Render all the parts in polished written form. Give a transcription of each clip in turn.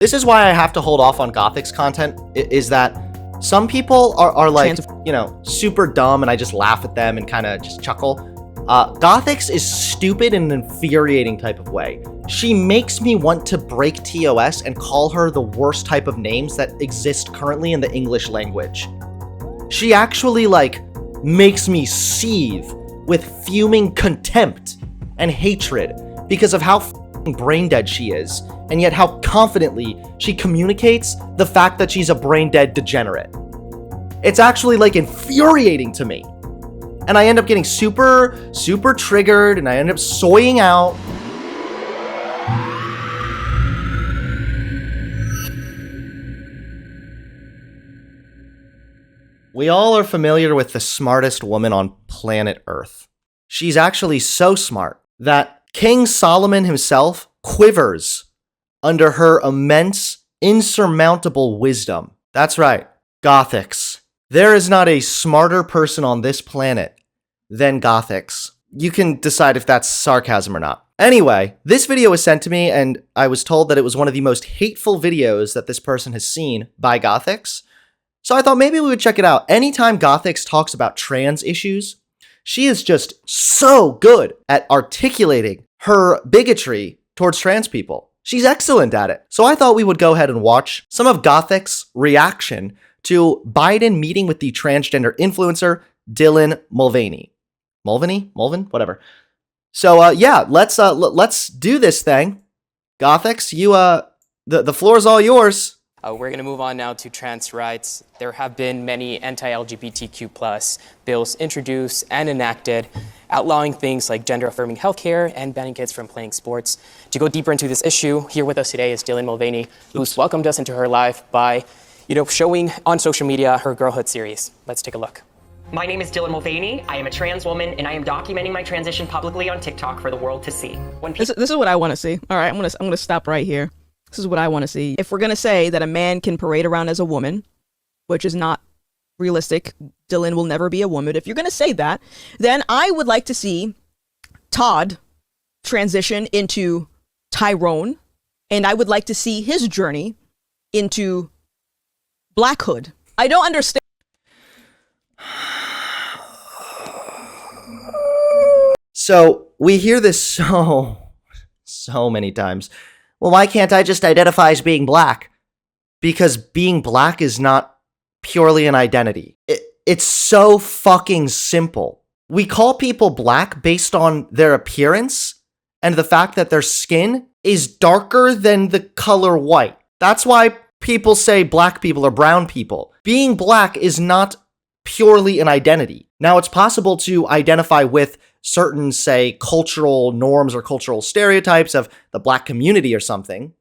This is why I have to hold off on Gothix content, is that some people are like, you know, super dumb and I just laugh at them and kind of just chuckle. Gothix is stupid in an infuriating type of way. She makes me want to break TOS and call her the worst type of names that exist currently in the English language. She actually, like, makes me seethe with fuming contempt and hatred because of how brain dead she is, and yet how confidently she communicates the fact that she's a brain dead degenerate. It's actually, like, infuriating to me. And I end up getting super triggered, and I end up soying out. We all are familiar with the smartest woman on planet Earth. She's actually so smart that King Solomon himself quivers under her immense, insurmountable wisdom. That's right, Gothix. There is not a smarter person on this planet than Gothix. You can decide if that's sarcasm or not. Anyway, this video was sent to me, and I was told that it was one of the most hateful videos that this person has seen by Gothix. So I thought maybe we would check it out. Anytime Gothix talks about trans issues, she is just so good at articulating her bigotry towards trans people. She's excellent at it. So I thought we would go ahead and watch some of Gothix's reaction to Biden meeting with the transgender influencer, Dylan Mulvaney. Mulvin? Whatever. So, yeah, let's do this thing. Gothix, the floor is all yours. We're going to move on now to trans rights. There have been many anti-LGBTQ+ bills introduced and enacted, outlawing things like gender-affirming healthcare and banning kids from playing sports. To go deeper into this issue, here with us today is Dylan Mulvaney, who's welcomed us into her life by, showing on social media her girlhood series. Let's take a look. My name is Dylan Mulvaney. I am a trans woman, and I am documenting my transition publicly on TikTok for the world to see. This is what I want to see. All right, I'm gonna stop right here. This is what I want to see. If we're gonna say that a man can parade around as a woman, which is not realistic, Dylan will never be a woman. If you're gonna say that, then I would like to see Todd transition into Tyrone, and I would like to see his journey into Blackhood. I don't understand. So we hear this so many times. Well, why can't I just identify as being black? Because being black is not purely an identity. It's so fucking simple. We call people black based on their appearance and the fact that their skin is darker than the color white. That's why people say black people are brown people. Being black is not purely an identity. Now, it's possible to identify with certain, say, cultural norms or cultural stereotypes of the black community or something,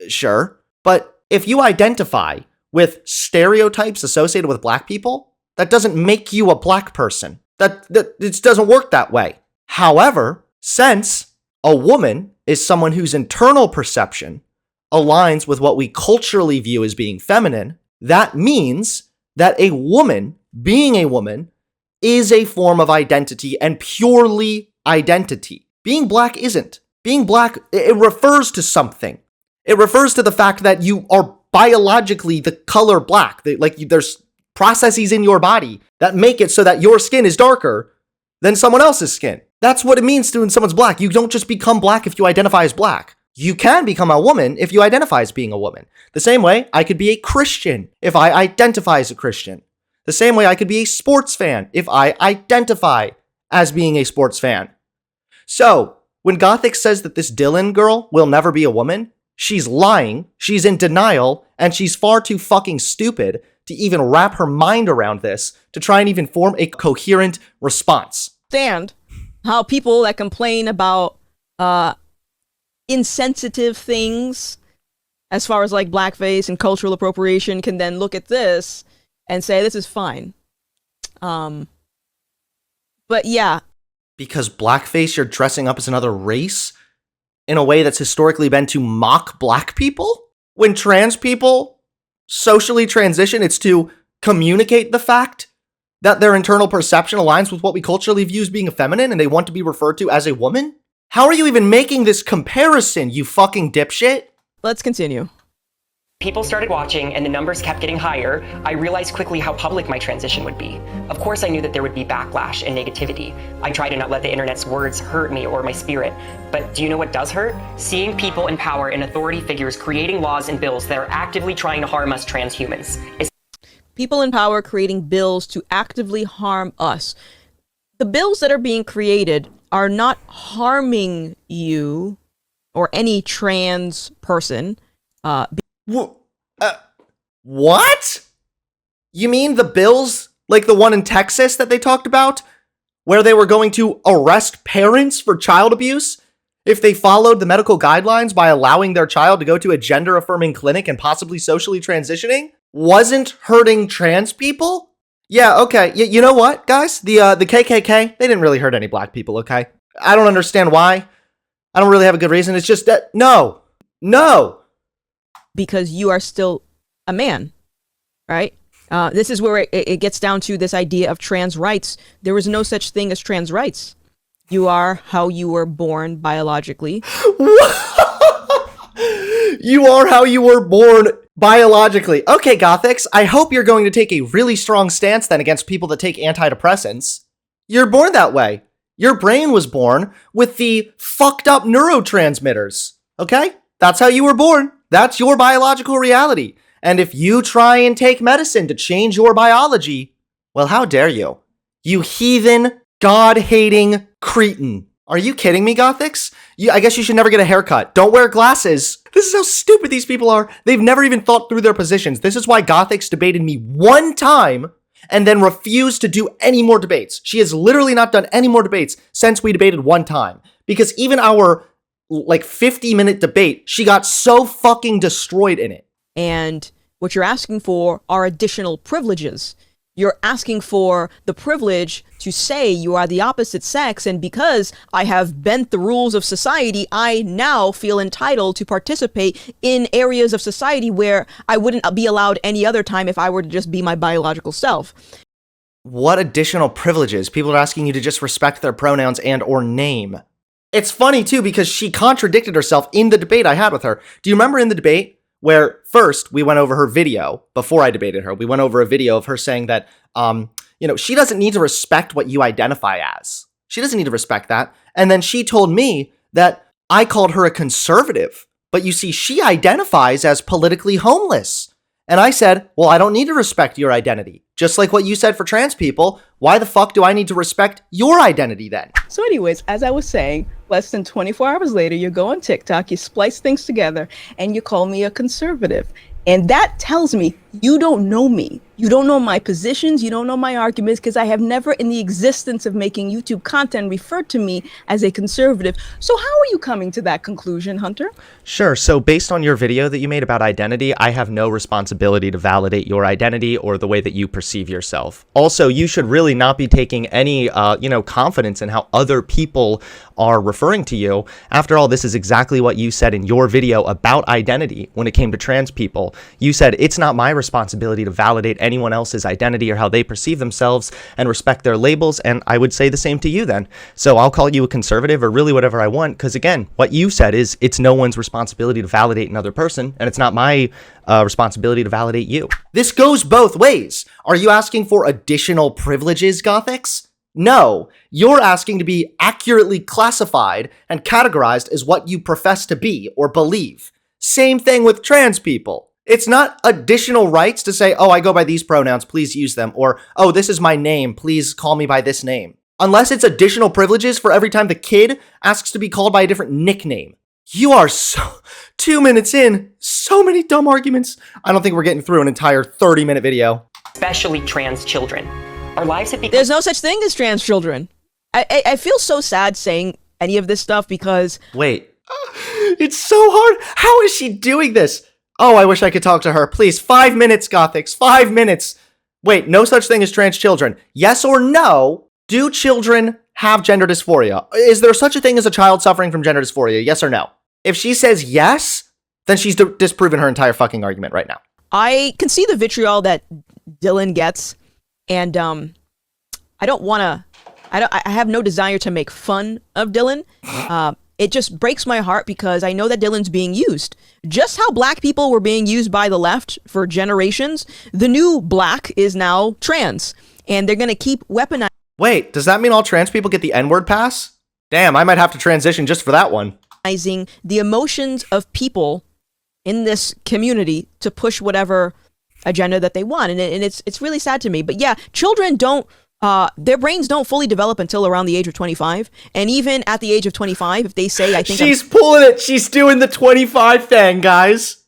sure. But if you identify with stereotypes associated with black people, that doesn't make you a black person. It doesn't work that way. However, since a woman is someone whose internal perception aligns with what we culturally view as being feminine, that means that a woman, being a woman, is a form of identity and purely identity. Being black isn't. Being black, it refers to something. It refers to the fact that you are biologically the color black. There's processes in your body that make it so that your skin is darker than someone else's skin. That's what it means to when someone's black. You don't just become black if you identify as black. You can become a woman if you identify as being a woman. The same way I could be a Christian if I identify as a Christian. The same way I could be a sports fan if I identify as being a sports fan. So, when Gothix says that this Dylan girl will never be a woman, she's lying, she's in denial, and she's far too fucking stupid to even wrap her mind around this to try and even form a coherent response. Understand how people that complain about insensitive things as far as like blackface and cultural appropriation can then look at this and say this is fine. But yeah. Because blackface, you're dressing up as another race in a way that's historically been to mock black people? When trans people socially transition, it's to communicate the fact that their internal perception aligns with what we culturally view as being feminine and they want to be referred to as a woman? How are you even making this comparison, you fucking dipshit? Let's continue. people started watching and the numbers kept getting higher, I realized quickly how public my transition would be. Of course, I knew that there would be backlash and negativity. I try to not let the internet's words hurt me or my spirit. But do you know what does hurt? Seeing people in power and authority figures creating laws and bills that are actively trying to harm us transhumans. People in power creating bills to actively harm us. The bills that are being created are not harming you or any trans person. What? You mean the bills, like the one in Texas that they talked about, where they were going to arrest parents for child abuse if they followed the medical guidelines by allowing their child to go to a gender-affirming clinic and possibly socially transitioning, wasn't hurting trans people? Yeah, okay. You know what, guys? The KKK, they didn't really hurt any black people, okay? I don't understand why. I don't really have a good reason. It's just that, no. Because you are still a man, right? This is where it gets down to this idea of trans rights. There is no such thing as trans rights. You are how you were born biologically. You are how you were born biologically. Okay, Gothix, I hope you're going to take a really strong stance then against people that take antidepressants. You're born that way. Your brain was born with the fucked up neurotransmitters. Okay? That's how you were born. That's your biological reality. And if you try and take medicine to change your biology, well, how dare you? You heathen, God-hating cretin. Are you kidding me, Gothix? I guess you should never get a haircut. Don't wear glasses. This is how stupid these people are. They've never even thought through their positions. This is why Gothix debated me one time and then refused to do any more debates. She has literally not done any more debates since we debated one time. Because even our, 50-minute debate, she got so fucking destroyed in it. And what you're asking for are additional privileges. You're asking for the privilege to say you are the opposite sex, and because I have bent the rules of society, I now feel entitled to participate in areas of society where I wouldn't be allowed any other time if I were to just be my biological self. What additional privileges? People are asking you to just respect their pronouns and or name. It's funny, too, because she contradicted herself in the debate I had with her. Do you remember in the debate where first we went over her video before I debated her? We went over a video of her saying that, she doesn't need to respect what you identify as. She doesn't need to respect that. And then she told me that I called her a conservative. But you see, she identifies as politically homeless. And I said, well, I don't need to respect your identity. Just like what you said for trans people, why the fuck do I need to respect your identity then? So anyways, as I was saying, less than 24 hours later, you go on TikTok, you splice things together, and you call me a conservative. And that tells me you don't know me. You don't know my positions. You don't know my arguments, because I have never in the existence of making YouTube content referred to me as a conservative. So how are you coming to that conclusion, Hunter? Sure. So based on your video that you made about identity, I have no responsibility to validate your identity or the way that you perceive yourself. Also, you should really not be taking any, confidence in how other people are referring to you. After all, this is exactly what you said in your video about identity when it came to trans people. You said, it's not my responsibility to validate anyone else's identity or how they perceive themselves and respect their labels. And I would say the same to you then. So I'll call you a conservative or really whatever I want. Because again, what you said is it's no one's responsibility to validate another person. And it's not my responsibility to validate you. This goes both ways. Are you asking for additional privileges, Gothix? No, you're asking to be accurately classified and categorized as what you profess to be or believe. Same thing with trans people. It's not additional rights to say, oh, I go by these pronouns, please use them, or, oh, this is my name, please call me by this name. Unless it's additional privileges for every time the kid asks to be called by a different nickname. You are 2 minutes in, so many dumb arguments. I don't think we're getting through an entire 30-minute video. Especially trans children. Our lives have become... There's no such thing as trans children. I feel so sad saying any of this stuff because... Wait. It's so hard. How is she doing this? Oh, I wish I could talk to her. Please, 5 minutes, Gothix. 5 minutes. Wait, no such thing as trans children. Yes or no? Do children have gender dysphoria? Is there such a thing as a child suffering from gender dysphoria? Yes or no? If she says yes, then she's disproven her entire fucking argument right now. I can see the vitriol that Dylan gets, and I don't want to. I have no desire to make fun of Dylan. it just breaks my heart because I know that Dylan's being used. Just how black people were being used by the left for generations, the new black is now trans. And they're going to keep weaponizing. Wait, does that mean all trans people get the N-word pass? Damn, I might have to transition just for that one. The emotions of people in this community to push whatever agenda that they want. And it's really sad to me. But yeah, children don't, their brains don't fully develop until around the age of 25. And even at the age of 25, if they say, I think she's pulling it. She's doing the 25 thing, guys.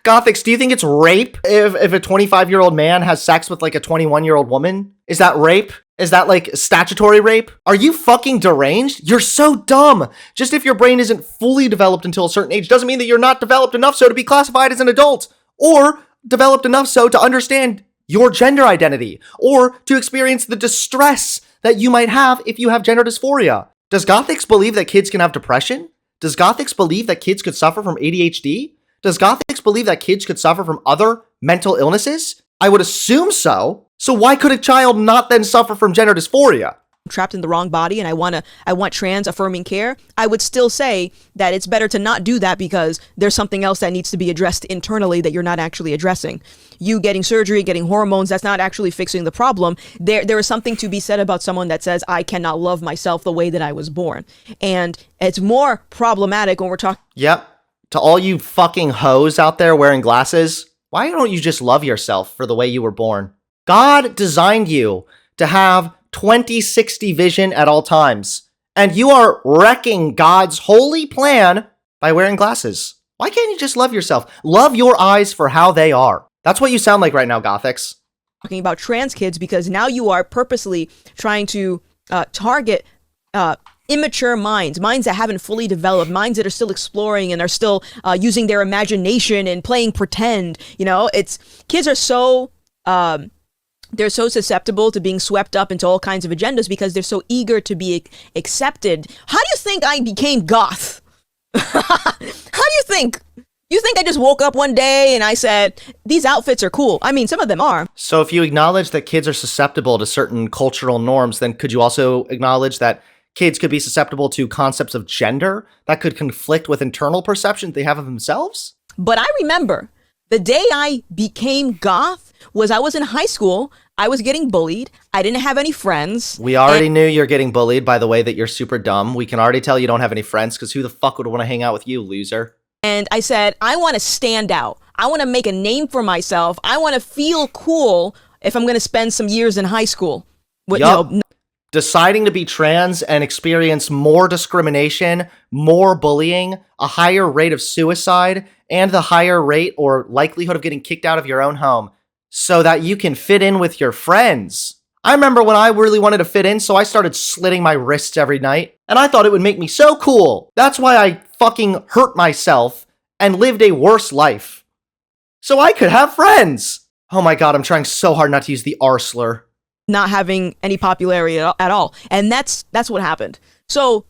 Gothix, do you think it's rape if a 25-year-old man has sex with like a 21-year-old woman? Is that rape? Is that like statutory rape? Are you fucking deranged? You're so dumb. Just if your brain isn't fully developed until a certain age doesn't mean that you're not developed enough so to be classified as an adult, or developed enough so to understand your gender identity, or to experience the distress that you might have if you have gender dysphoria. Does Gothix believe that kids can have depression? Does Gothix believe that kids could suffer from ADHD? Does Gothix believe that kids could suffer from other mental illnesses? I would assume so. So why could a child not then suffer from gender dysphoria? Trapped in the wrong body and I want trans affirming care, I would still say that it's better to not do that because there's something else that needs to be addressed internally that you're not actually addressing. You getting surgery, getting hormones, that's not actually fixing the problem. There is something to be said about someone that says, I cannot love myself the way that I was born. And it's more problematic when we're talking. Yep. To all you fucking hoes out there wearing glasses, why don't you just love yourself for the way you were born? God designed you to have 20/60 vision at all times, and you are wrecking God's holy plan by wearing glasses. Why can't you just love yourself? Love your eyes for how they are. That's what you sound like right now, Gothix. Talking about trans kids because now you are purposely trying to target immature minds that haven't fully developed, minds that are still exploring and are still using their imagination and playing pretend. You know, kids are so they're so susceptible to being swept up into all kinds of agendas because they're so eager to be accepted. How do you think I became goth? How do you think? You think I just woke up one day and I said, these outfits are cool? I mean, some of them are. So if you acknowledge that kids are susceptible to certain cultural norms, then could you also acknowledge that kids could be susceptible to concepts of gender that could conflict with internal perceptions they have of themselves? But I remember the day I became goth was I was in high school. I was getting bullied. I didn't have any friends. We already knew you're getting bullied by the way that you're super dumb. We can already tell you don't have any friends because who the fuck would want to hang out with you, loser? And I said, I want to stand out. I want to make a name for myself. I want to feel cool if I'm going to spend some years in high school. Deciding to be trans and experience more discrimination, more bullying, a higher rate of suicide, and the higher rate or likelihood of getting kicked out of your own home so that you can fit in with your friends. I remember when I really wanted to fit in, so I started slitting my wrists every night, and I thought it would make me so cool. That's why I fucking hurt myself and lived a worse life. So I could have friends. Oh my god, I'm trying so hard not to use the R slur. Not having any popularity at all. And that's what happened. So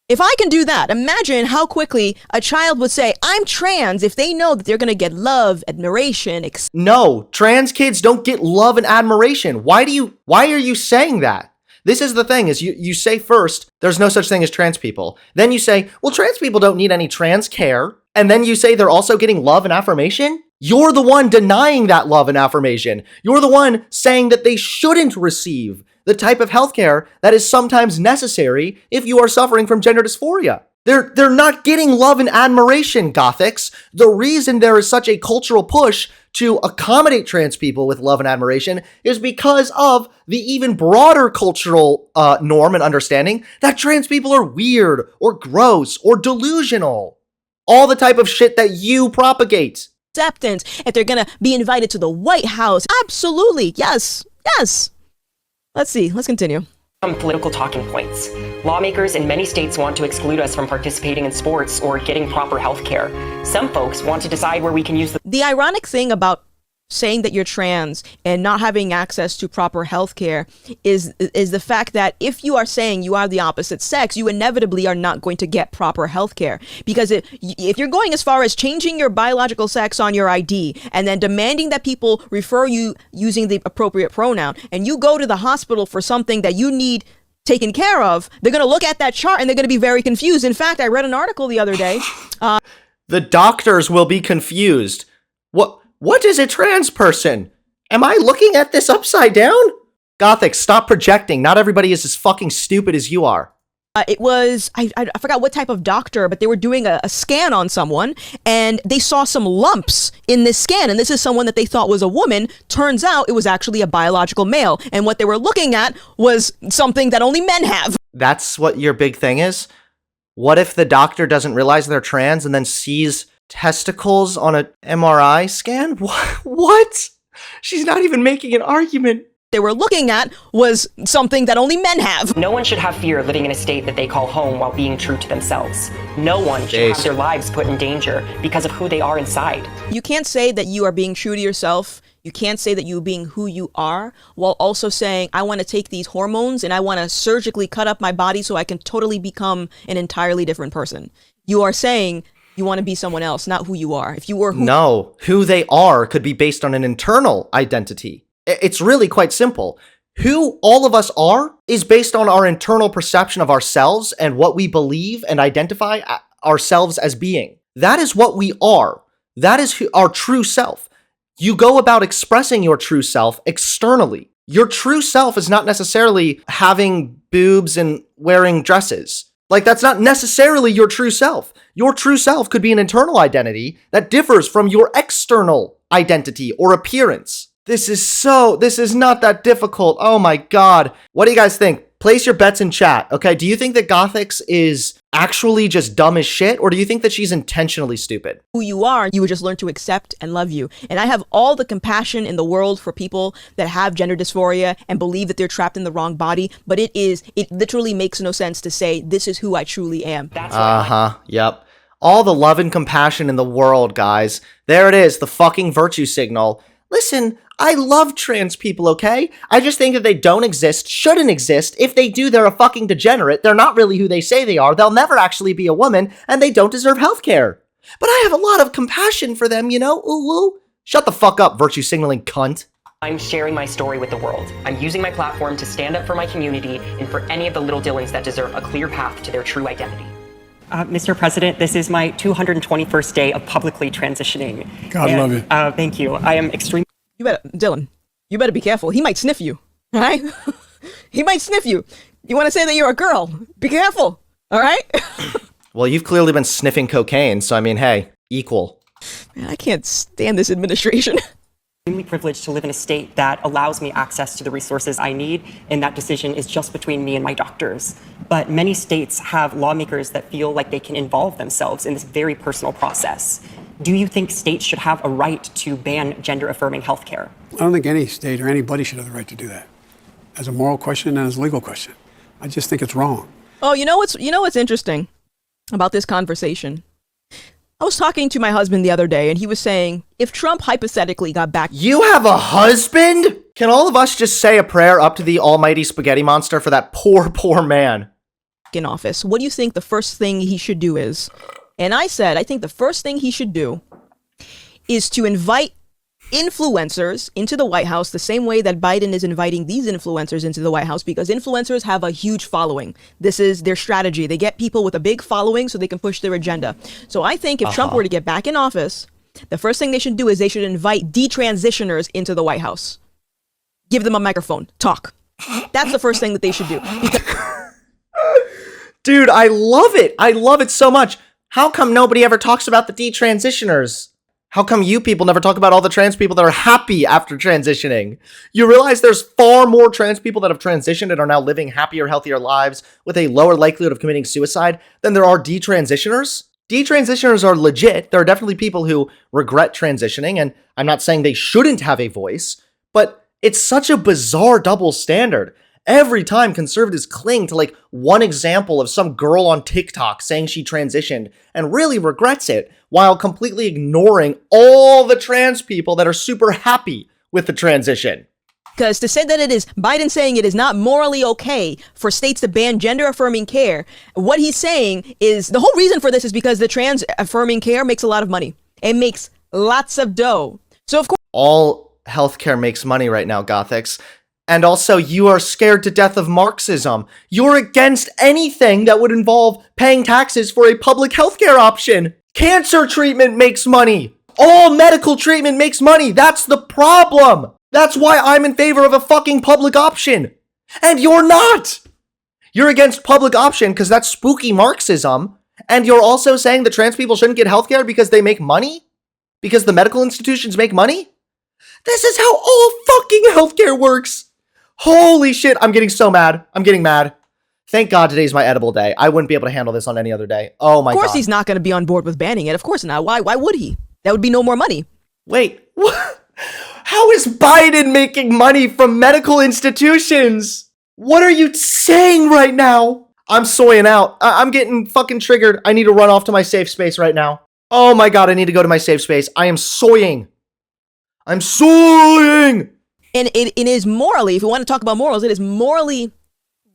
if I can do that, imagine how quickly a child would say, I'm trans, if they know that they're going to get love, admiration. No, trans kids don't get love and admiration. Why are you saying that? This is the thing, is you say first, there's no such thing as trans people. Then you say, well, trans people don't need any trans care. And then you say they're also getting love and affirmation? You're the one denying that love and affirmation. You're the one saying that they shouldn't receive the type of healthcare that is sometimes necessary if you are suffering from gender dysphoria. They're not getting love and admiration, Gothix. The reason there is such a cultural push to accommodate trans people with love and admiration is because of the even broader cultural norm and understanding that trans people are weird or gross or delusional. All the type of shit that you propagate. Acceptance, if they're gonna be invited to the White House. Absolutely, yes. Let's see, let's continue. Some political talking points. Lawmakers in many states want to exclude us from participating in sports or getting proper health care. Some folks want to decide where we can use the ironic thing about saying that you're trans and not having access to proper health care is the fact that if you are saying you are the opposite sex, you inevitably are not going to get proper health care. Because if you're going as far as changing your biological sex on your ID and then demanding that people refer you using the appropriate pronoun, and you go to the hospital for something that you need taken care of, they're going to look at that chart and they're going to be very confused. In fact, I read an article the other day. The doctors will be confused. What is a trans person? Am I looking at this upside down? Gothix, stop projecting. Not everybody is as fucking stupid as you are. It was, I forgot what type of doctor, but they were doing a scan on someone and they saw some lumps in this scan. And this is someone that they thought was a woman. Turns out it was actually a biological male. And what they were looking at was something that only men have. That's what your big thing is? What if the doctor doesn't realize they're trans and then sees testicles on an MRI scan? What? She's not even making an argument. They were looking at was something that only men have. No one should have fear living in a state that they call home while being true to themselves. No one should have their lives put in danger because of who they are inside. You can't say that you are being true to yourself. You can't say that you're being who you are while also saying, I want to take these hormones and I want to surgically cut up my body so I can totally become an entirely different person. You are saying you want to be someone else, not who you are. If you were who they are could be based on an internal identity. It's really quite simple. Who all of us are is based on our internal perception of ourselves and what we believe and identify ourselves as being. That is what we are. That is our true self. You go about expressing your true self externally. Your true self is not necessarily having boobs and wearing dresses. Like, that's not necessarily your true self. Your true self could be an internal identity that differs from your external identity or appearance. This is not that difficult. Oh my God. What do you guys think? Place your bets in chat, okay? Do you think that Gothix is actually just dumb as shit, or do you think that she's intentionally stupid? Who you are, you would just learn to accept and love you. And I have all the compassion in the world for people that have gender dysphoria and believe that they're trapped in the wrong body, but it literally makes no sense to say, this is who I truly am. Yep. All the love and compassion in the world, guys. There it is, the fucking virtue signal. Listen, I love trans people, okay? I just think that they don't exist, shouldn't exist. If they do, they're a fucking degenerate. They're not really who they say they are. They'll never actually be a woman, and they don't deserve healthcare. But I have a lot of compassion for them, you know? Ooh, ooh. Shut the fuck up, virtue signaling cunt. I'm sharing my story with the world. I'm using my platform to stand up for my community and for any of the little Dylans that deserve a clear path to their true identity. Mr. President, this is my 221st day of publicly transitioning. God love you. Thank you. I am extremely... Dylan, you better be careful. He might sniff you, all right? He might sniff you. You want to say that you're a girl? Be careful, all right? Well, you've clearly been sniffing cocaine, so I mean, hey, equal. Man, I can't stand this administration. Extremely privileged to live in a state that allows me access to the resources I need, and that decision is just between me and my doctors. But many states have lawmakers that feel like they can involve themselves in this very personal process. Do you think states should have a right to ban gender-affirming healthcare? I don't think any state or anybody should have the right to do that. As a moral question and as a legal question. I just think it's wrong. Oh, you know what's interesting about this conversation? I was talking to my husband the other day, and he was saying, if Trump hypothetically got back... You have a husband? Can all of us just say a prayer up to the almighty spaghetti monster for that poor, poor man? ...in office, what do you think the first thing he should do is? And I said, I think the first thing he should do is to invite influencers into the White House the same way that Biden is inviting these influencers into the White House, because influencers have a huge following. This is their strategy. They get people with a big following so they can push their agenda. So I think if Trump were to get back in office, the first thing they should do is they should invite detransitioners into the White House. Give them a microphone. Talk. That's the first thing that they should do. Dude, I love it. I love it so much. How come nobody ever talks about the detransitioners? How come you people never talk about all the trans people that are happy after transitioning? You realize there's far more trans people that have transitioned and are now living happier, healthier lives with a lower likelihood of committing suicide than there are detransitioners? Detransitioners are legit. There are definitely people who regret transitioning, and I'm not saying they shouldn't have a voice, but it's such a bizarre double standard. Every time conservatives cling to like one example of some girl on TikTok saying she transitioned and really regrets it, while completely ignoring all the trans people that are super happy with the transition. Because to say that it is Biden saying it is not morally okay for states to ban gender affirming care, what he's saying is the whole reason for this is because the trans affirming care makes a lot of money. It makes lots of dough. So of course, all healthcare makes money right now, Gothix. And also, you are scared to death of Marxism. You're against anything that would involve paying taxes for a public healthcare option. Cancer treatment makes money. All medical treatment makes money. That's the problem. That's why I'm in favor of a fucking public option. And you're not. You're against public option because that's spooky Marxism. And you're also saying that trans people shouldn't get healthcare because they make money? Because the medical institutions make money? This is how all fucking healthcare works. Holy shit, I'm getting so mad. I'm getting mad. Thank God today's my edible day. I wouldn't be able to handle this on any other day. Oh my God. Of course he's not going to be on board with banning it. Of course not. Why would he? That would be no more money. Wait, what? How is Biden making money from medical institutions? What are you saying right now? I'm soying out. I'm getting fucking triggered. I need to run off to my safe space right now. Oh my God, I need to go to my safe space. I am soying. I'm soying. And it is morally, if we want to talk about morals, it is morally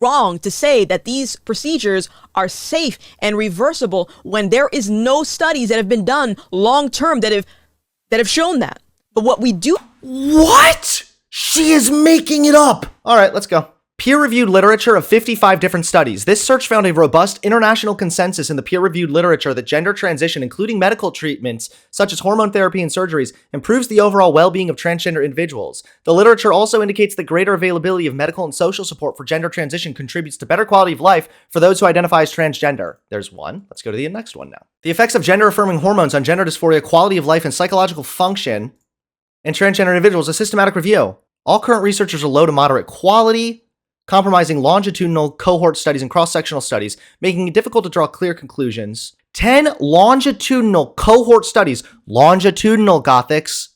wrong to say that these procedures are safe and reversible when there is no studies that have been done long term that have shown that. But what we do... What? She is making it up. All right, let's go. Peer-reviewed literature of 55 different studies. This search found a robust international consensus in the peer-reviewed literature that gender transition, including medical treatments such as hormone therapy and surgeries, improves the overall well-being of transgender individuals. The literature also indicates that greater availability of medical and social support for gender transition contributes to better quality of life for those who identify as transgender. There's one. Let's go to the next one now. The effects of gender-affirming hormones on gender dysphoria, quality of life, and psychological function in transgender individuals, a systematic review. All current researchers are low to moderate quality, compromising longitudinal cohort studies and cross-sectional studies, making it difficult to draw clear conclusions. 10 longitudinal cohort studies, longitudinal Gothix,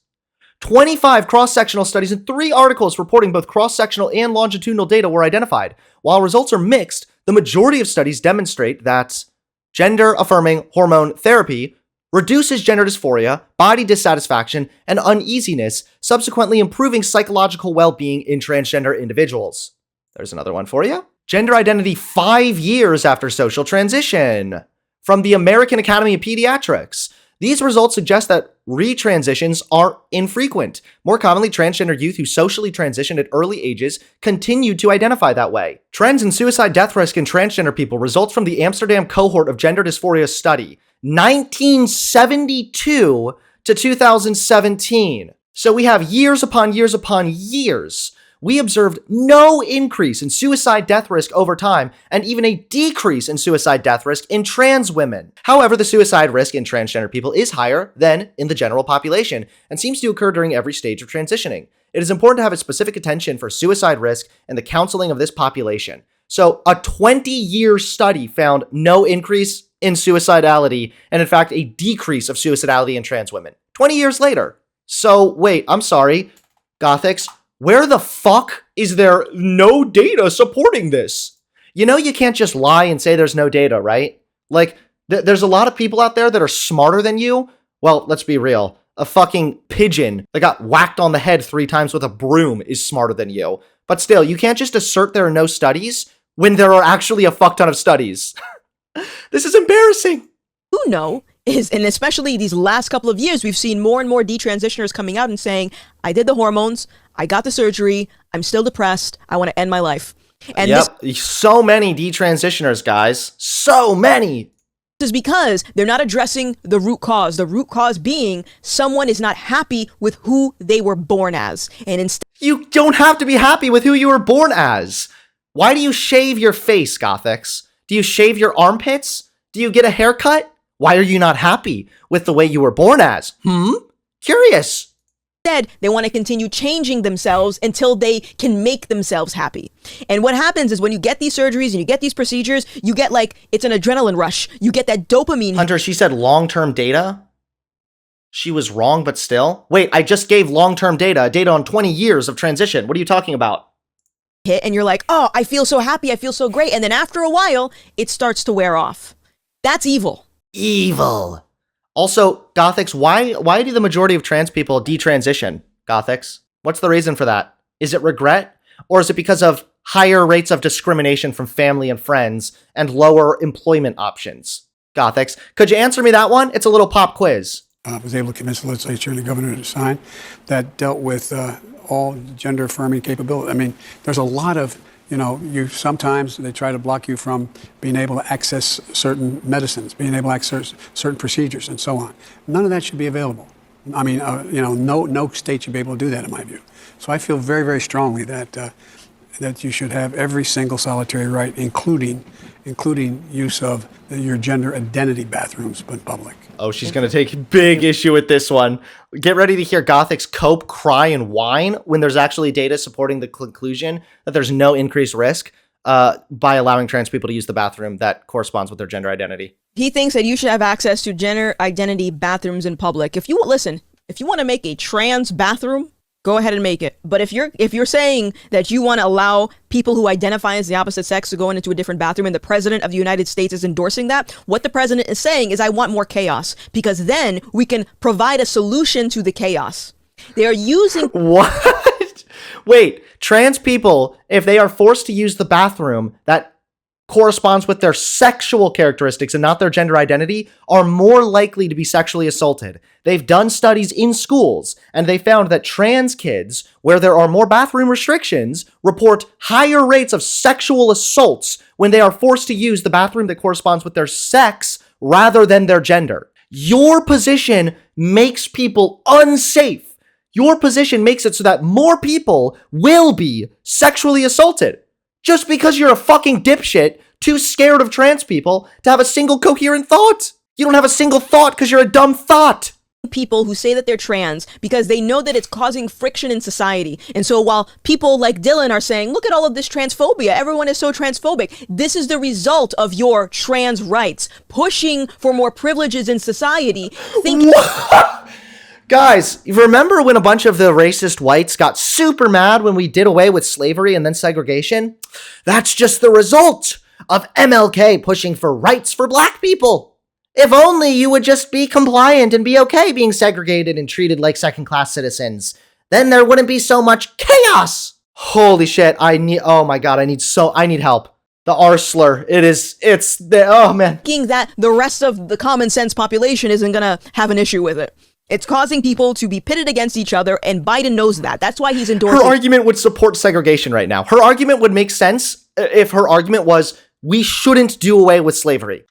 25 cross-sectional studies, and 3 articles reporting both cross-sectional and longitudinal data were identified. While results are mixed, the majority of studies demonstrate that gender-affirming hormone therapy reduces gender dysphoria, body dissatisfaction, and uneasiness, subsequently improving psychological well-being in transgender individuals. There's another one for you. Gender identity 5 years after social transition from the American Academy of Pediatrics. These results suggest that retransitions are infrequent. More commonly, transgender youth who socially transitioned at early ages continue to identify that way. Trends in suicide death risk in transgender people results from the Amsterdam cohort of gender dysphoria study, 1972 to 2017. So we have years upon years upon years. We observed no increase in suicide death risk over time, and even a decrease in suicide death risk in trans women. However, the suicide risk in transgender people is higher than in the general population, and seems to occur during every stage of transitioning. It is important to have a specific attention for suicide risk and the counseling of this population. So, a 20-year study found no increase in suicidality, and in fact, a decrease of suicidality in trans women. 20 years later. So, wait, I'm sorry, Gothix. Where the fuck is there no data supporting this? You know, you can't just lie and say there's no data, right? Like, there's a lot of people out there that are smarter than you. Well, let's be real. A fucking pigeon that got whacked on the head 3 times with a broom is smarter than you. But still, you can't just assert there are no studies when there are actually a fuck ton of studies. This is embarrassing. Who know is, and especially these last couple of years, we've seen more and more detransitioners coming out and saying, I did the hormones, I got the surgery, I'm still depressed, I want to end my life. And so many detransitioners, guys. So many. This is because they're not addressing the root cause. The root cause being someone is not happy with who they were born as. And instead, you don't have to be happy with who you were born as. Why do you shave your face, Gothix? Do you shave your armpits? Do you get a haircut? Why are you not happy with the way you were born as? Curious. Instead, they want to continue changing themselves until they can make themselves happy. And what happens is when you get these surgeries and you get these procedures, you get it's an adrenaline rush. You get that dopamine. Hunter, she said long-term data? She was wrong, but still? Wait, I just gave long-term data on 20 years of transition. What are you talking about? Hit and you're like, oh, I feel so happy. I feel so great. And then after a while, it starts to wear off. That's evil. Evil. Also, Gothix, why do the majority of trans people detransition? Gothix, what's the reason for that? Is it regret? Or is it because of higher rates of discrimination from family and friends and lower employment options? Gothix, could you answer me that one? It's a little pop quiz. I was able to convince the legislature and the governor to sign that dealt with all gender affirming capability. I mean, there's a lot of, sometimes they try to block you from being able to access certain medicines, being able to access certain procedures and so on. None of that should be available. I mean, no state should be able to do that in my view. So I feel very, very strongly that you should have every single solitary right, including use of your gender identity bathrooms in public. Oh, she's going to take big issue with this one. Get ready to hear Gothix cope, cry, and whine when there's actually data supporting the conclusion that there's no increased risk by allowing trans people to use the bathroom that corresponds with their gender identity. He thinks that you should have access to gender identity bathrooms in public. If you want to make a trans bathroom, go ahead and make it. But if you're saying that you want to allow people who identify as the opposite sex to go into a different bathroom and the president of the United States is endorsing that, what the president is saying is, I want more chaos, because then we can provide a solution to the chaos. They are using... What? Wait, trans people, if they are forced to use the bathroom that corresponds with their sexual characteristics and not their gender identity, are more likely to be sexually assaulted. They've done studies in schools, and they found that trans kids, where there are more bathroom restrictions, report higher rates of sexual assaults when they are forced to use the bathroom that corresponds with their sex rather than their gender. Your position makes people unsafe. Your position makes it so that more people will be sexually assaulted. Just because you're a fucking dipshit, too scared of trans people to have a single coherent thought. You don't have a single thought because you're a dumb thought. People who say that they're trans because they know that it's causing friction in society. And so while people like Dylan are saying, look at all of this transphobia, everyone is so transphobic, this is the result of your trans rights, pushing for more privileges in society. Guys, you remember when a bunch of the racist whites got super mad when we did away with slavery and then segregation? That's just the result of MLK pushing for rights for black people. If only you would just be compliant and be okay being segregated and treated like second-class citizens. Then there wouldn't be so much chaos. Holy shit, I need help. The R slur, oh man. Thinking that the rest of the common sense population isn't gonna have an issue with it. It's causing people to be pitted against each other, and Biden knows that. That's why he's endorsing. Her argument would support segregation right now. Her argument would make sense if her argument was, we shouldn't do away with slavery.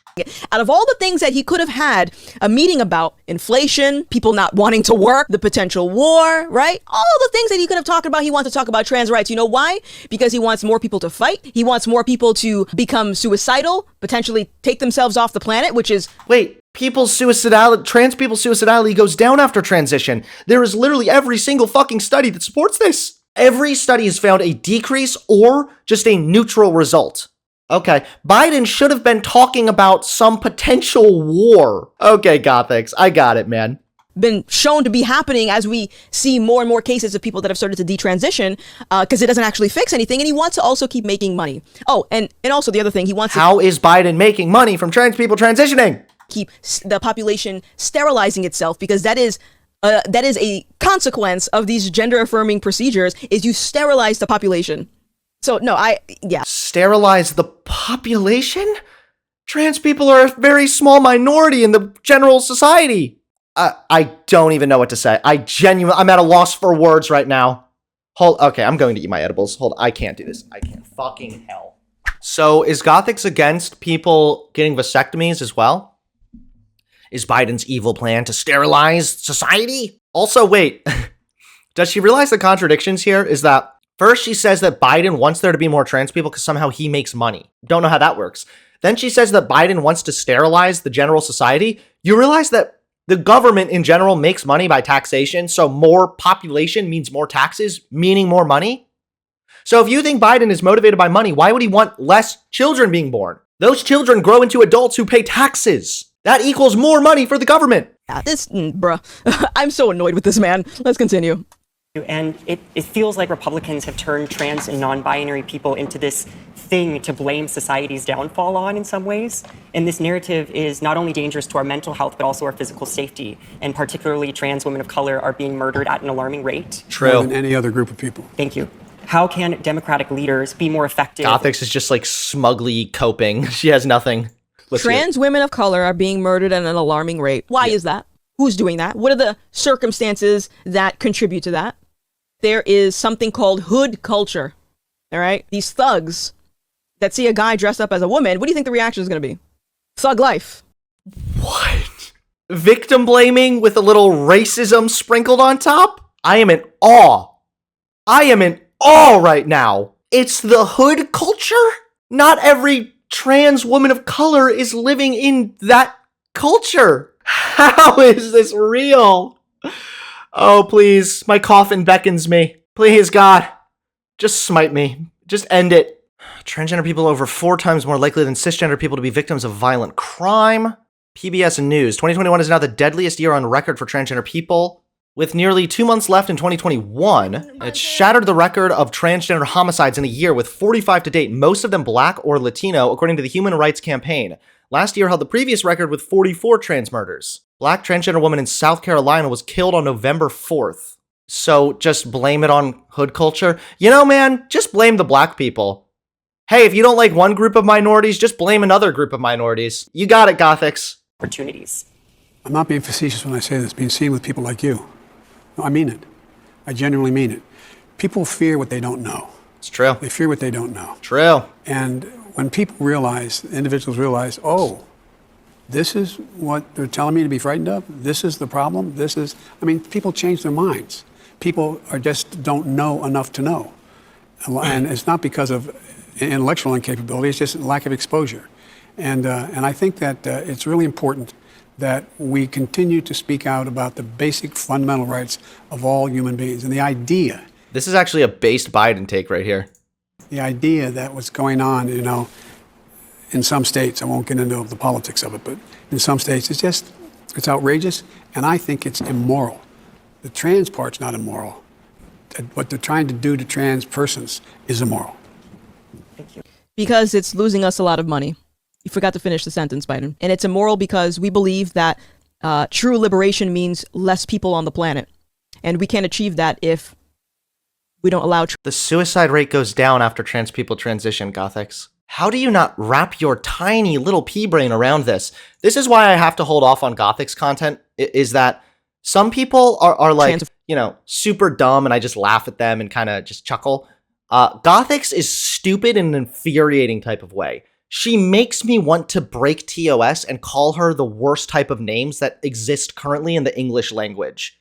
Out of all the things that he could have had a meeting about, inflation, people not wanting to work, the potential war, right? All the things that he could have talked about, he wants to talk about trans rights. You know why? Because he wants more people to fight. He wants more people to become suicidal, potentially take themselves off the planet, which is... Wait, trans people's suicidality goes down after transition. There is literally every single fucking study that supports this. Every study has found a decrease or just a neutral result. Okay, Biden should have been talking about some potential war. Okay, Gothix, I got it, man. Been shown to be happening as we see more and more cases of people that have started to detransition because it doesn't actually fix anything, and he wants to also keep making money. Oh, and also the other thing, he wants How is Biden making money from trans people transitioning? Keep the population sterilizing itself, because that is a consequence of these gender-affirming procedures, is you sterilize the population. So, no, Sterilize the population? Trans people are a very small minority in the general society. I don't even know what to say. I'm at a loss for words right now. Okay, I'm going to eat my edibles. I can't do this. I can't. Fucking hell. So, is Gothix against people getting vasectomies as well? Is Biden's evil plan to sterilize society? Also, wait. Does she realize the contradictions here? Is that first, she says that Biden wants there to be more trans people because somehow he makes money. Don't know how that works. Then she says that Biden wants to sterilize the general society. You realize that the government in general makes money by taxation, so more population means more taxes, meaning more money? So if you think Biden is motivated by money, why would he want less children being born? Those children grow into adults who pay taxes. That equals more money for the government. I'm so annoyed with this man. Let's continue. And it feels like Republicans have turned trans and non-binary people into this thing to blame society's downfall on in some ways. And this narrative is not only dangerous to our mental health, but also our physical safety. And particularly trans women of color are being murdered at an alarming rate. True. More than any other group of people. Thank you. How can Democratic leaders be more effective? Gothix is just like smugly coping. She has nothing. Trans women of color are being murdered at an alarming rate. Why is that? Who's doing that? What are the circumstances that contribute to that? there is something called hood culture. All right? These thugs that see a guy dressed up as a woman, what do you think the reaction is going to be? Thug life. What? Victim blaming with a little racism sprinkled on top? I am in awe. I am in awe right now. It's the hood culture? Not every trans woman of color is living in that culture. How is this real? Oh, please. My coffin beckons me. Please, God. Just smite me. Just end it. Transgender people are over 4 times more likely than cisgender people to be victims of violent crime. PBS News. 2021 is now the deadliest year on record for transgender people. With nearly 2 months left in 2021, it shattered the record of transgender homicides in a year with 45 to date, most of them Black or Latino, according to the Human Rights Campaign. Last year held the previous record with 44 trans murders. Black transgender woman in South Carolina was killed on November 4th. So just blame it on hood culture? You know, man, just blame the black people. Hey, if you don't like one group of minorities, just blame another group of minorities. You got it, Gothix. Opportunities. I'm not being facetious when I say this, being seen with people like you. No, I mean it. I genuinely mean it. People fear what they don't know. It's true. They fear what they don't know. True. And when people realize, individuals realize, oh, this is what they're telling me to be frightened of, this is the problem, this is, I mean, people change their minds. People are just don't know enough to know. And it's not because of intellectual incapability, it's just lack of exposure. And I think that it's really important that we continue to speak out about the basic fundamental rights of all human beings. And the idea... This is actually a based Biden take right here. The idea that what's going on, you know, in some states, I won't get into the politics of it, but in some states, it's outrageous, and I think it's immoral. The trans part's not immoral. What they're trying to do to trans persons is immoral. Thank you. Because it's losing us a lot of money. You forgot to finish the sentence, Biden. And it's immoral because we believe that true liberation means less people on the planet. And we can't achieve that if we don't allow... The suicide rate goes down after trans people transition, Gothix. How do you not wrap your tiny little pea brain around this? This is why I have to hold off on Gothix content, is that some people are like, you know, super dumb and I just laugh at them and kind of just chuckle. Gothix is stupid in an infuriating type of way. She makes me want to break TOS and call her the worst type of names that exist currently in the English language.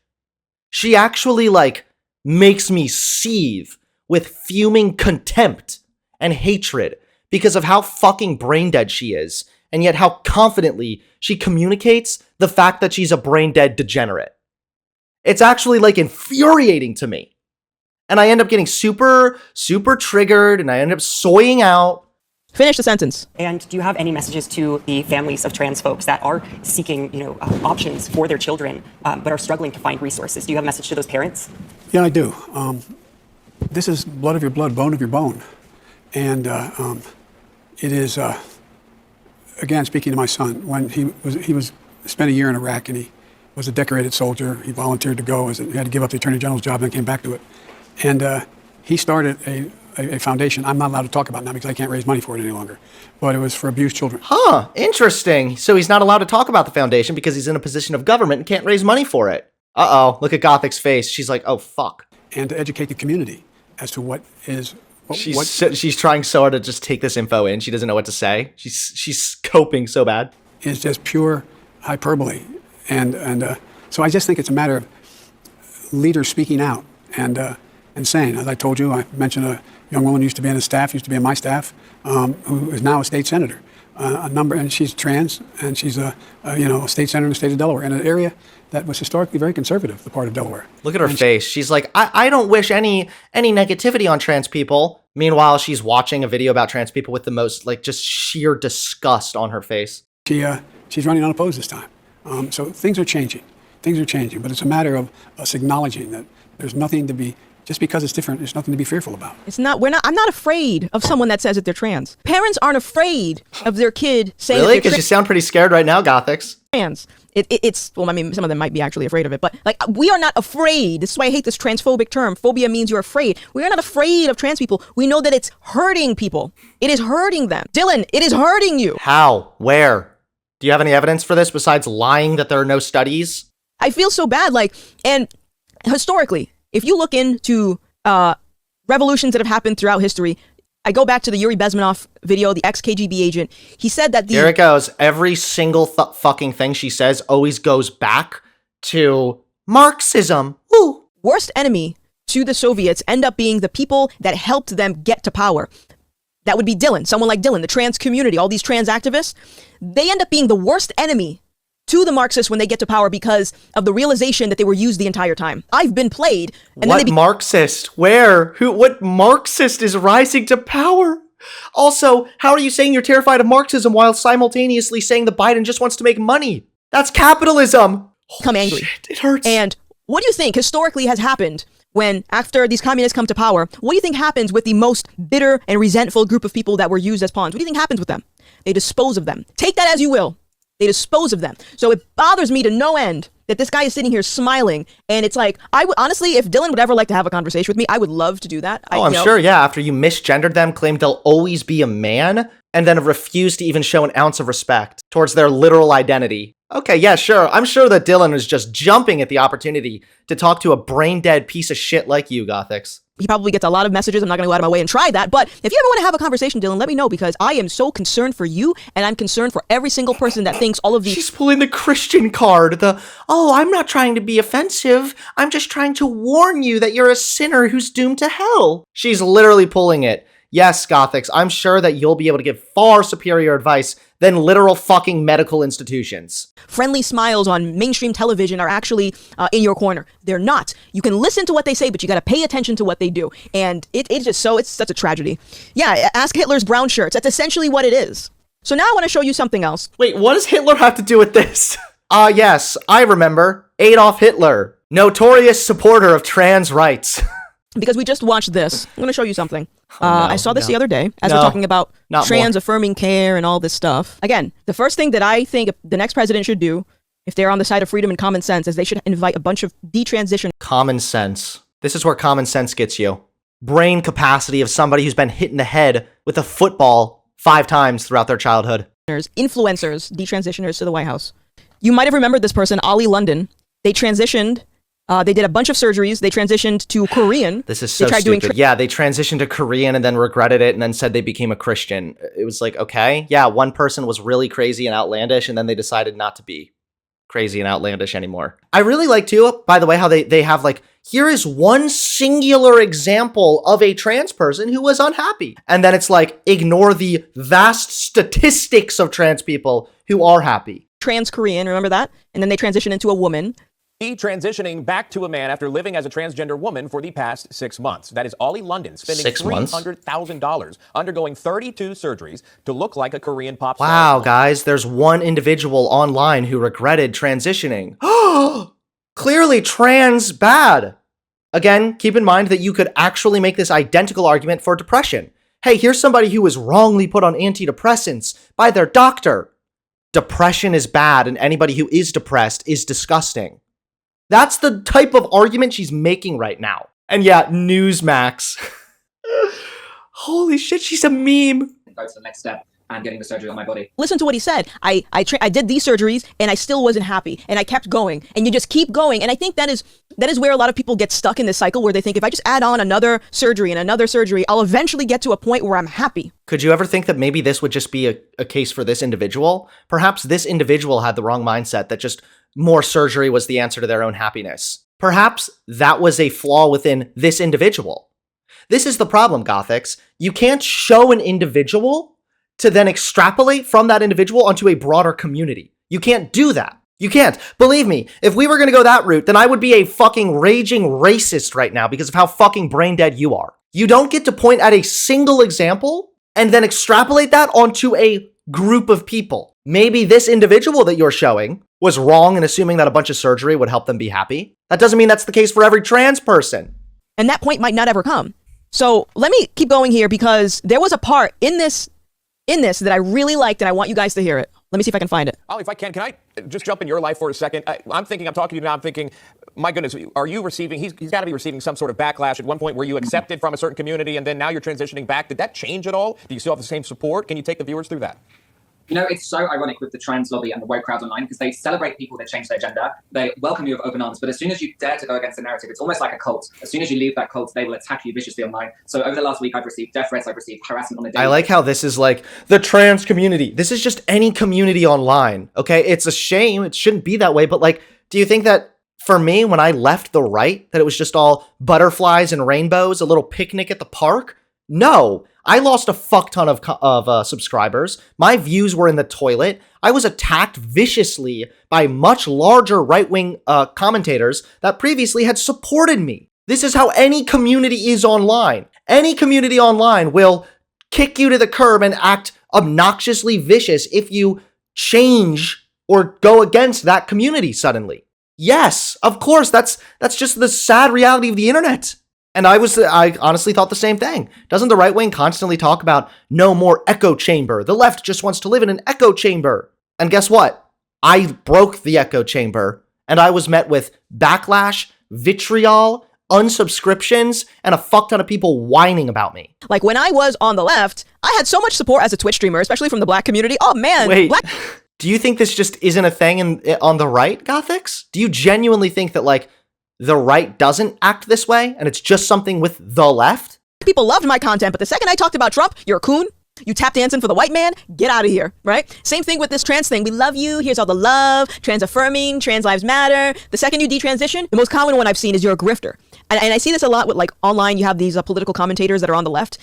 She actually, like, makes me seethe with fuming contempt and hatred because of how fucking brain dead she is, and yet how confidently she communicates the fact that she's a brain dead degenerate. It's actually, like, infuriating to me. And I end up getting super, super triggered, and I end up soying out. Finish the sentence. And do you have any messages to the families of trans folks that are seeking, you know, options for their children, but are struggling to find resources? Do you have a message to those parents? Yeah, I do. This is blood of your blood, bone of your bone. And it is, again, speaking to my son, when he spent a year in Iraq and he was a decorated soldier. He volunteered to go, he had to give up the Attorney General's job and then came back to it. And he started a foundation I'm not allowed to talk about now because I can't raise money for it any longer. But it was for abused children. Huh, interesting. So he's not allowed to talk about the foundation because he's in a position of government and can't raise money for it. Uh-oh, look at Gothic's face. She's like, oh, fuck. And to educate the community as to what is... She's trying so hard to just take this info in. She doesn't know what to say. She's coping so bad. It's just pure hyperbole. And so I just think it's a matter of leaders speaking out and saying, as I told you, I mentioned a young woman who used to be on the staff, used to be on my staff, who is now a state senator. And she's trans, and she's a state senator in the state of Delaware, in an area that was historically very conservative, the part of Delaware. Look at her face. She's like, I don't wish any negativity on trans people. Meanwhile, she's watching a video about trans people with the most, like, just sheer disgust on her face. She's running unopposed this time. So things are changing. Things are changing, but it's a matter of us acknowledging that there's nothing to be, just because it's different, there's nothing to be fearful about. I'm not afraid of someone that says that they're trans. Parents aren't afraid of their kid saying really? that they're Because you sound pretty scared right now, Gothix. trans. Well, I mean, some of them might be actually afraid of it, but like, we are not afraid. This is why I hate this transphobic term. Phobia means you're afraid. We are not afraid of trans people. We know that it's hurting people. It is hurting them. Dylan, it is hurting you. How? Where? Do you have any evidence for this besides lying that there are no studies? I feel so bad. Like, and historically, if you look into revolutions that have happened throughout history, I go back to the Yuri Bezmenov video, the ex-KGB agent. He said that Here it goes. Every single fucking thing she says always goes back to Marxism. Woo! Worst enemy to the Soviets end up being the people that helped them get to power. That would be Dylan, someone like Dylan, the trans community, all these trans activists. They end up being the worst enemy to the Marxists when they get to power because of the realization that they were used the entire time. I've been played. And what Marxist? Where? Who? What Marxist is rising to power? Also, how are you saying you're terrified of Marxism while simultaneously saying that Biden just wants to make money? That's capitalism. Become angry. Shit, it hurts. And what do you think historically has happened when, after these communists come to power, what do you think happens with the most bitter and resentful group of people that were used as pawns? What do you think happens with them? They dispose of them. Take that as you will. They dispose of them. So it bothers me to no end that this guy is sitting here smiling. And it's like, I would honestly, if Dylan would ever like to have a conversation with me, I would love to do that. I'm sure, yeah. After you misgendered them, claimed they'll always be a man, and then refused to even show an ounce of respect towards their literal identity. Okay, yeah, sure. I'm sure that Dylan is just jumping at the opportunity to talk to a brain-dead piece of shit like you, Gothix. He probably gets a lot of messages. I'm not going to go out of my way and try that. But if you ever want to have a conversation, Dylan, let me know, because I am so concerned for you, and I'm concerned for every single person that thinks all of these... She's pulling the Christian card. I'm not trying to be offensive. I'm just trying to warn you that you're a sinner who's doomed to hell. She's literally pulling it. Yes, Gothix, I'm sure that you'll be able to give far superior advice than literal fucking medical institutions. Friendly smiles on mainstream television are actually in your corner. They're not. You can listen to what they say, but you got to pay attention to what they do. And it's such a tragedy. Yeah, ask Hitler's brown shirts. That's essentially what it is. So now I want to show you something else. Wait, what does Hitler have to do with this? Yes, I remember. Adolf Hitler, notorious supporter of trans rights. Because we just watched this. I'm going to show you something. I saw this the other day as we're talking about trans-affirming care and all this stuff. Again, the first thing that I think the next president should do, if they're on the side of freedom and common sense, is they should invite a bunch of detransition. Common sense. This is where common sense gets you. Brain capacity of somebody who's been hit in the head with a football 5 times throughout their childhood. Influencers, detransitioners to the White House. You might have remembered this person, Ollie London. They transitioned. They did a bunch of surgeries. They transitioned to Korean. This is so stupid. Yeah, they transitioned to Korean and then regretted it and then said they became a Christian. It was like, okay, yeah, one person was really crazy and outlandish and then they decided not to be crazy and outlandish anymore. I really like, too, by the way, how they have like, here is one singular example of a trans person who was unhappy. And then it's like, ignore the vast statistics of trans people who are happy. Trans Korean, remember that? And then they transitioned into a woman. Transitioning back to a man after living as a transgender woman for the past 6 months. That is Ollie London spending $300,000 undergoing 32 surgeries to look like a Korean pop star. Wow, guys, there's one individual online who regretted transitioning. Clearly trans bad. Again, keep in mind that you could actually make this identical argument for depression. Hey, here's somebody who was wrongly put on antidepressants by their doctor. Depression is bad, and anybody who is depressed is disgusting. That's the type of argument she's making right now. And yeah, Newsmax. Holy shit, she's a meme. Go to the next step and getting the surgery on my body. Listen to what he said. I did these surgeries and I still wasn't happy, and I kept going, and you just keep going. And I think that is where a lot of people get stuck in this cycle where they think if I just add on another surgery and another surgery, I'll eventually get to a point where I'm happy. Could you ever think that maybe this would just be a case for this individual? Perhaps this individual had the wrong mindset that just more surgery was the answer to their own happiness. Perhaps that was a flaw within this individual. This is the problem, Gothix. You can't show an individual to then extrapolate from that individual onto a broader community. You can't do that. You can't. Believe me, if we were going to go that route, then I would be a fucking raging racist right now because of how fucking brain dead you are. You don't get to point at a single example and then extrapolate that onto a group of people. Maybe this individual that you're showing was wrong in assuming that a bunch of surgery would help them be happy. That doesn't mean that's the case for every trans person. And that point might not ever come. So let me keep going here because there was a part in this that I really liked and I want you guys to hear it. Let me see if I can find it. Oh, if I can I just jump in your life for a second? I'm talking to you now, I'm thinking, my goodness, are you receiving, he's got to be receiving some sort of backlash at one point where you accepted from a certain community and then now you're transitioning back. Did that change at all? Do you still have the same support? Can you take the viewers through that? You know, it's so ironic with the trans lobby and the woke crowd online because they celebrate people that change their gender. They welcome you with open arms. But as soon as you dare to go against the narrative, it's almost like a cult. As soon as you leave that cult, they will attack you viciously online. So over the last week, I've received death threats. I've received harassment on a daily. I like how this is like the trans community. This is just any community online. Okay. It's a shame. It shouldn't be that way. But like, do you think that for me, when I left the right, that it was just all butterflies and rainbows, a little picnic at the park? No. I lost a fuck ton of subscribers. My views were in the toilet. I was attacked viciously by much larger right-wing commentators that previously had supported me. This is how any community is online. Any community online will kick you to the curb and act obnoxiously vicious if you change or go against that community suddenly. Yes, of course, that's just the sad reality of the internet. And I honestly thought the same thing. Doesn't the right wing constantly talk about no more echo chamber? The left just wants to live in an echo chamber. And guess what? I broke the echo chamber and I was met with backlash, vitriol, unsubscriptions, and a fuck ton of people whining about me. Like when I was on the left, I had so much support as a Twitch streamer, especially from the black community. Oh man. Wait, do you think this just isn't a thing on the right, Gothix? Do you genuinely think that like the right doesn't act this way and it's just something with the left? People loved my content, but the second I talked about Trump, you're a coon. You tap dancing for the white man, get out of here, right? Same thing with this trans thing. We love you. Here's all the love, trans affirming, trans lives matter. The second you detransition, the most common one I've seen is you're a grifter. And I see this a lot with like online, you have these political commentators that are on the left.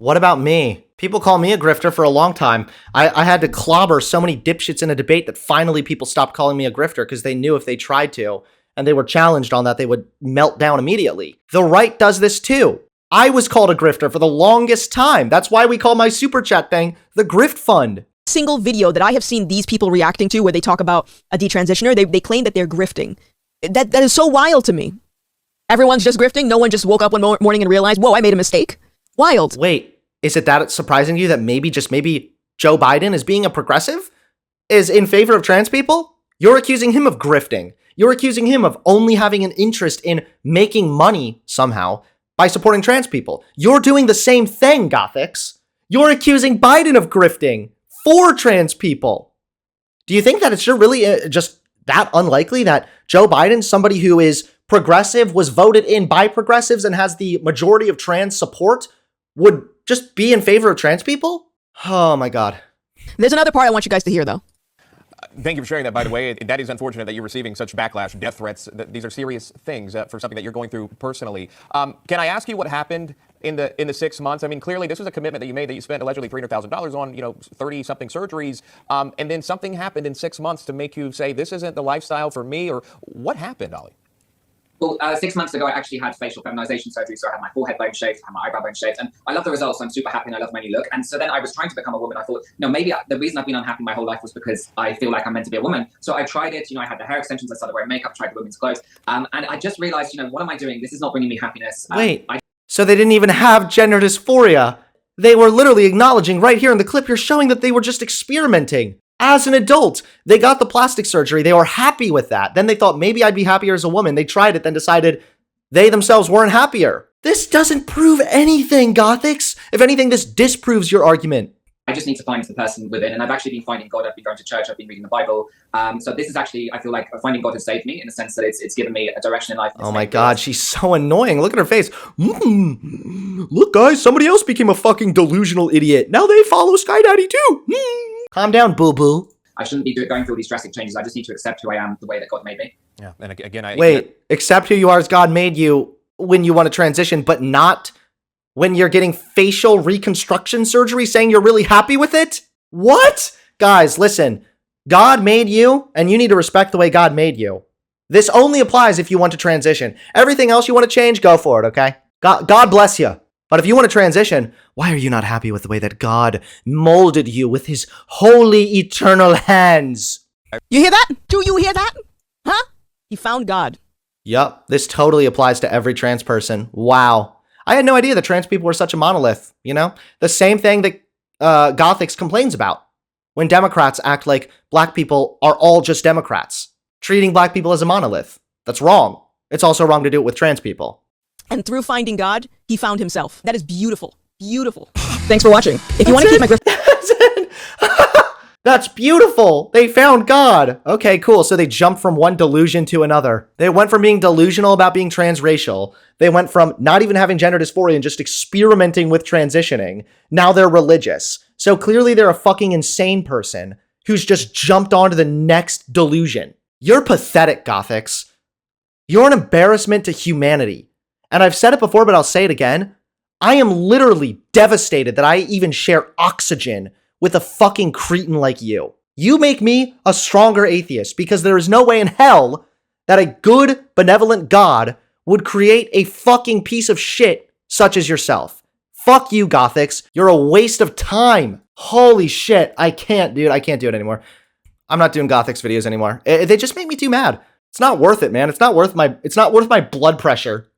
What about me? People call me a grifter for a long time. I had to clobber so many dipshits in a debate that finally people stopped calling me a grifter because they knew if they tried to and they were challenged on that, they would melt down immediately. The right does this too. I was called a grifter for the longest time. That's why we call my super chat thing the Grift Fund. Single video that I have seen these people reacting to where they talk about a detransitioner, they claim that they're grifting. That is so wild to me. Everyone's just grifting. No one just woke up one morning and realized, whoa, I made a mistake. Wild. Wait, is it that surprising to you that maybe Joe Biden is being a progressive? Is in favor of trans people? You're accusing him of grifting. You're accusing him of only having an interest in making money somehow by supporting trans people. You're doing the same thing, Gothix. You're accusing Biden of grifting for trans people. Do you think that it's really just that unlikely that Joe Biden, somebody who is progressive, was voted in by progressives and has the majority of trans support, would just be in favor of trans people? Oh my God. There's another part I want you guys to hear though. Thank you for sharing that, by the way. That is unfortunate that you're receiving such backlash, death threats. These are serious things for something that you're going through personally. Can I ask you what happened in the 6 months? I mean, clearly this was a commitment that you made that you spent allegedly $300,000 on, 30-something surgeries. And then something happened in 6 months to make you say, this isn't the lifestyle for me, or what happened, Ollie? Well, 6 months ago, I actually had facial feminization surgery. So I had my forehead bone shaved, I had my eyebrow bone shaved, and I love the results. I'm super happy and I love my new look. And so then I was trying to become a woman. I thought, no, maybe the reason I've been unhappy my whole life was because I feel like I'm meant to be a woman. So I tried it. I had the hair extensions, I started wearing makeup, tried women's clothes. And I just realized, what am I doing? This is not bringing me happiness. So they didn't even have gender dysphoria. They were literally acknowledging right here in the clip, you're showing that they were just experimenting. As an adult, they got the plastic surgery. They were happy with that. Then they thought maybe I'd be happier as a woman. They tried it, then decided they themselves weren't happier. This doesn't prove anything, Gothix. If anything, this disproves your argument. I just need to find the person within, and I've actually been finding God. I've been going to church. I've been reading the Bible. So this is actually, I feel like finding God has saved me in the sense that it's given me a direction in life. Oh my God, she's so annoying. Look at her face. Look, guys, somebody else became a fucking delusional idiot. Now they follow Sky Daddy too. Calm down, boo-boo. I shouldn't be going through these drastic changes. I just need to accept who I am the way that God made me. Yeah, and again, accept who you are as God made you when you want to transition, but not when you're getting facial reconstruction surgery saying you're really happy with it? What? Guys, listen. God made you, and you need to respect the way God made you. This only applies if you want to transition. Everything else you want to change, go for it, okay? God bless you. But if you want to transition, why are you not happy with the way that God molded you with his holy eternal hands? You hear that? Do you hear that? Huh? He found God. Yup, this totally applies to every trans person. Wow. I had no idea that trans people were such a monolith, The same thing that Gothix complains about. When Democrats act like black people are all just Democrats, treating black people as a monolith. That's wrong. It's also wrong to do it with trans people. And through finding God, he found himself. That is beautiful. Beautiful. Thanks for watching. If you want to keep my That's beautiful. They found God. Okay, cool. So they jumped from one delusion to another. They went from being delusional about being transracial. They went from not even having gender dysphoria and just experimenting with transitioning. Now they're religious. So clearly they're a fucking insane person who's just jumped onto the next delusion. You're pathetic, Gothix. You're an embarrassment to humanity. And I've said it before, but I'll say it again. I am literally devastated that I even share oxygen with a fucking cretin like you. You make me a stronger atheist because there is no way in hell that a good, benevolent God would create a fucking piece of shit such as yourself. Fuck you, Gothix. You're a waste of time. Holy shit. I can't, dude. I can't do it anymore. I'm not doing Gothix videos anymore. They just make me too mad. It's not worth it, man. It's not worth my blood pressure.